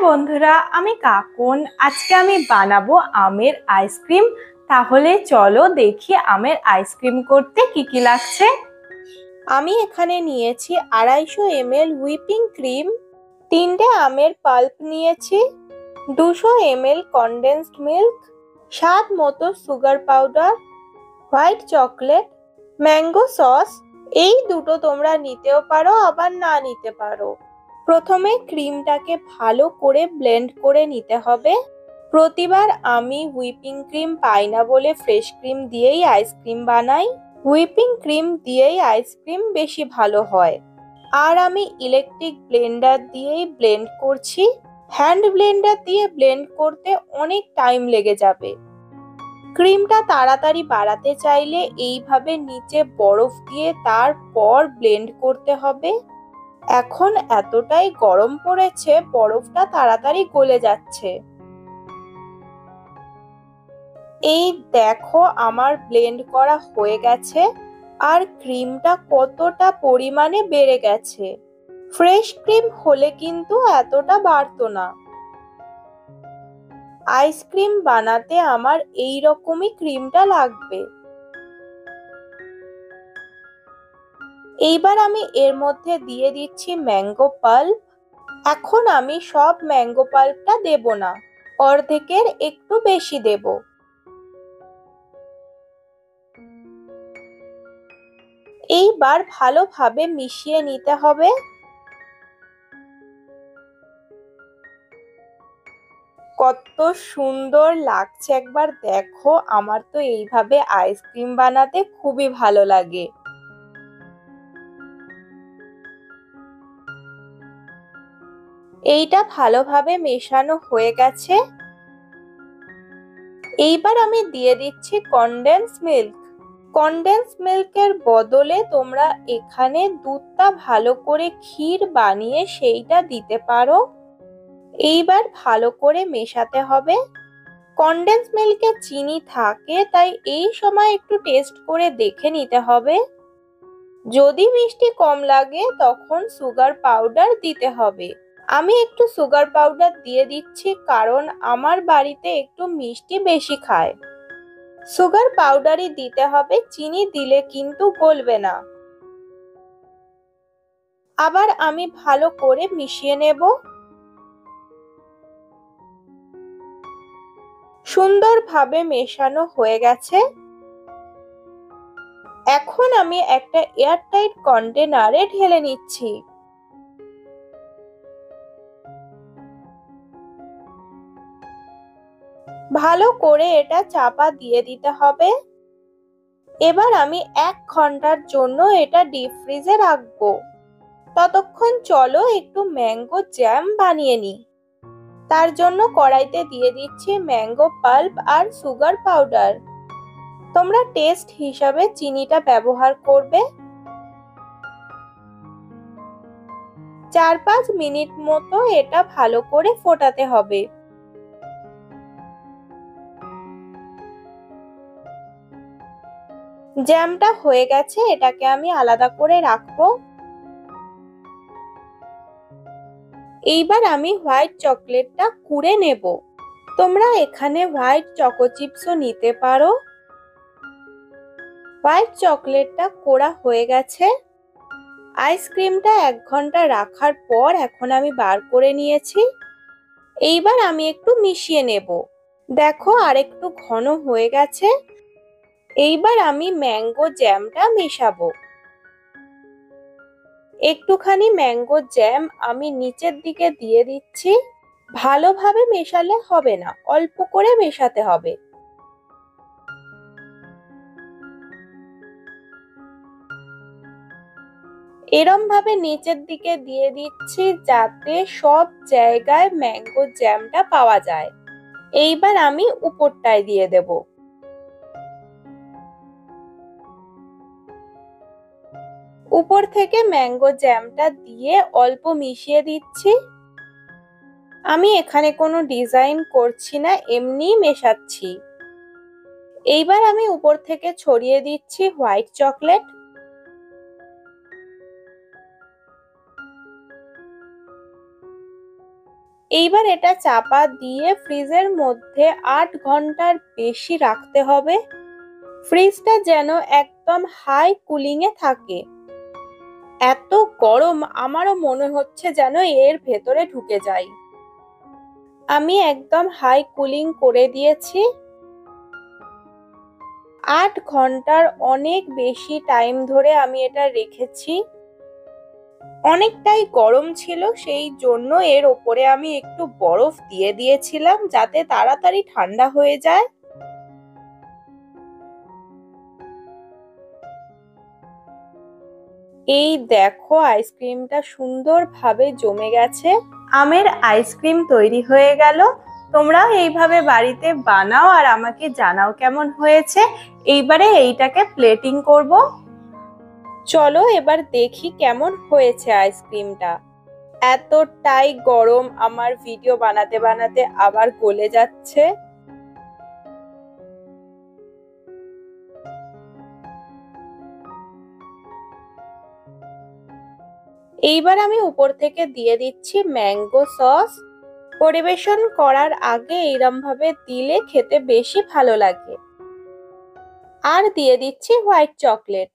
বন্ধুরা, আমি কাকুন। আজকে আমি বানাবো আমের আইসক্রিম। তাহলে চলো দেখি আমের আইসক্রিম করতে কি কি লাগছে। আমি এখানে নিয়েছি 250 ml হুইপিং ক্রিম, 3টে আমের পাল্প নিয়েছি, 200 ml কনডেন্সড মিল্ক, স্বাদ মতো sugar powder, white chocolate, mango sauce. এই দুটো তোমরা নিতেও পারো আবার না নিতে পারো। প্রথমে ক্রিমটাকে ভালো করে ব্লেন্ড করে নিতে হবে। প্রতিবার আমি হুইপিং ক্রিম পাই না বলে ফ্রেশ ক্রিম দিয়েই আইসক্রিম বানাই। হুইপিং ক্রিম দিয়েই আইসক্রিম বেশি ভালো হয়। আর আমি ইলেকট্রিক ব্লেন্ডার দিয়েই ব্লেন্ড করছি। হ্যান্ড ব্লেন্ডার দিয়ে ব্লেন্ড করতে অনেক টাইম লেগে যাবে। ক্রিমটা তাড়াতাড়ি বাড়াতে চাইলে এইভাবে নিচে বরফ দিয়ে তারপর ব্লেন্ড করতে হবে। এখন এতটাই গরম পড়েছে, বরফটা তাড়াতাড়ি গলে যাচ্ছে। এই দেখো আমার ব্লেন্ড করা হয়ে গেছে আর ক্রিমটা কতটা পরিমাণে বেড়ে গেছে। ফ্রেশ ক্রিম হলে কিন্তু এতটা বাড়তো না। আইসক্রিম বানাতে আমার এই রকমই ক্রিমটা লাগবে। এইবার আমি এর মধ্যে দিয়ে দিচ্ছি ম্যাঙ্গো পাল্প। এখন আমি সব ম্যাঙ্গো পাল্পটা দেব না, অর্ধেকের একটু বেশি দেব। এইবার ভালোভাবে মিশিয়ে নিতে হবে। কত সুন্দর লাগছে একবার দেখো। আমার তো এইভাবে আইসক্রিম বানাতে খুবই ভালো লাগে। এইটা ভালোভাবে মেশানো হয়ে গেছে। এইবার আমি দিয়ে দিচ্ছি কনডেন্স মিল্ক। কনডেন্স মিল্কের বদলে তোমরা এখানে দুধটা ভালো করে ক্ষীর বানিয়ে সেইটা দিতে পারো। এইবার ভালো করে মেশাতে হবে। কনডেন্স মিল্কে চিনি থাকে, তাই এই সময় একটু টেস্ট করে দেখে নিতে হবে। যদি মিষ্টি কম লাগে তখন সুগার পাউডার দিতে হবে। আমি একটু সুগার পাউডার দিয়ে দিচ্ছি কারণ আমার বাড়িতে একটু মিষ্টি বেশি খায়। সুগার পাউডারই দিতে হবে, চিনি দিলে কিন্তু গলবে না। আবার আমি ভালো করে মিশিয়ে নেব। সুন্দরভাবে মেশানো হয়ে গেছে। এখন আমি একটা এয়ারটাইট কন্টেনারে ঢেলে নিচ্ছি। ভালো করে এটা চাপা দিয়ে দিতে হবে। এবার আমি 1 ঘন্টার জন্য এটা ডিপ ফ্রিজে রাখবো। ততক্ষণ চলো একটু ম্যাঙ্গো জ্যাম বানিয়ে নিই। তার জন্য কড়াইতে দিয়ে দিচ্ছি ম্যাঙ্গো পাল্প আর সুগার পাউডার। তোমরা টেস্ট হিসাবে চিনিটা ব্যবহার করবে। 4-5 মিনিট মতো এটা ভালো করে ফোটাতে হবে। জ্যামটা হয়ে গেছে, এটাকে আমি আলাদা করে রাখবো। এইবার আমি হোয়াইট চকলেটটা কুড়ে নেব। তোমরা এখানে হোয়াইট চকো চিপসও নিতে পারো। হোয়াইট চকলেটটা কোড়া হয়ে গেছে। আইসক্রিমটা 1 ঘন্টা রাখার পর এখন আমি বার করে নিয়েছি। এইবার আমি একটু মিশিয়ে নেব। দেখো আরেকটু ঘন হয়ে গেছে। এইবার আমি ম্যাঙ্গো জ্যামটা মেশাবো। একটুখানি ম্যাঙ্গো জ্যাম আমি নিচের দিকে দিয়ে দিচ্ছি। ভালোভাবে মেশালে হবে না, অল্প করে মেশাতে হবে। এরম ভাবে নিচের দিকে দিয়ে দিচ্ছি যাতে সব জায়গায় ম্যাঙ্গো জ্যামটা পাওয়া যায়। এইবার আমি উপরটায় দিয়ে দেব। উপর থেকে ম্যাঙ্গো জ্যামটা দিয়ে অল্প মিশিয়ে দিচ্ছি। আমি এখানে কোনো ডিজাইন করছি না, এমনিই মেশাচ্ছি। এইবার আমি উপর থেকে ছড়িয়ে দিচ্ছি হোয়াইট চকলেট। এইবার এটা চাপা দিয়ে ফ্রিজের মধ্যে 8 ঘন্টার বেশি রাখতে হবে। ফ্রিজটা যেন একদম হাই কুলিং এ থাকে। এত গরম আমারও মনে হচ্ছে যেন এর ভেতরে ঢুকে যাই। আমি একদম হাই কুলিং করে দিয়েছি। 8 ঘন্টার অনেক বেশি টাইম ধরে আমি এটা রেখেছি। অনেকটাই গরম ছিল, সেই জন্য এর ওপরে আমি একটু বরফ দিয়ে দিয়েছিলাম যাতে তাড়াতাড়ি ঠান্ডা হয়ে যায়। এই দেখো আইসক্রিমটা সুন্দরভাবে জমে গেছে। আমের আইসক্রিম তৈরি হয়ে গেল। তোমরাও এইভাবে বাড়িতে বানাও আর আমাকে জানাও কেমন হয়েছে। এইবারে এইটাকে প্লেটিং করব। চলো এবার দেখি কেমন হয়েছে আইসক্রিমটা। এতটাই গরম আমার ভিডিও বানাতে বানাতে আবার গলে যাচ্ছে। এইবার আমি উপর থেকে দিয়ে দিচ্ছি ম্যাঙ্গো সস। পরিবেশন করার আগে এইরকম ভাবে দিলে খেতে বেশি ভালো লাগে। আর দিয়ে দিচ্ছি হোয়াইট চকলেট।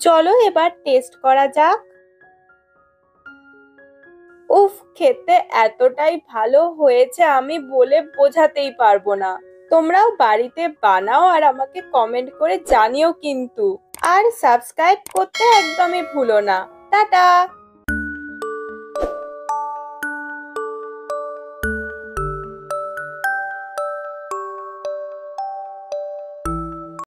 চলো এবার টেস্ট করা যাক। উফ, খেতে এতটাই ভালো হয়েছে আমি বলে বোঝাতেই পারবো না। তোমরাও বাড়িতে বানাও আর আমাকে কমেন্ট করে জানিও কিন্তু। আর সাবস্ক্রাইব করতে একদমই ভুলো না। টাটা।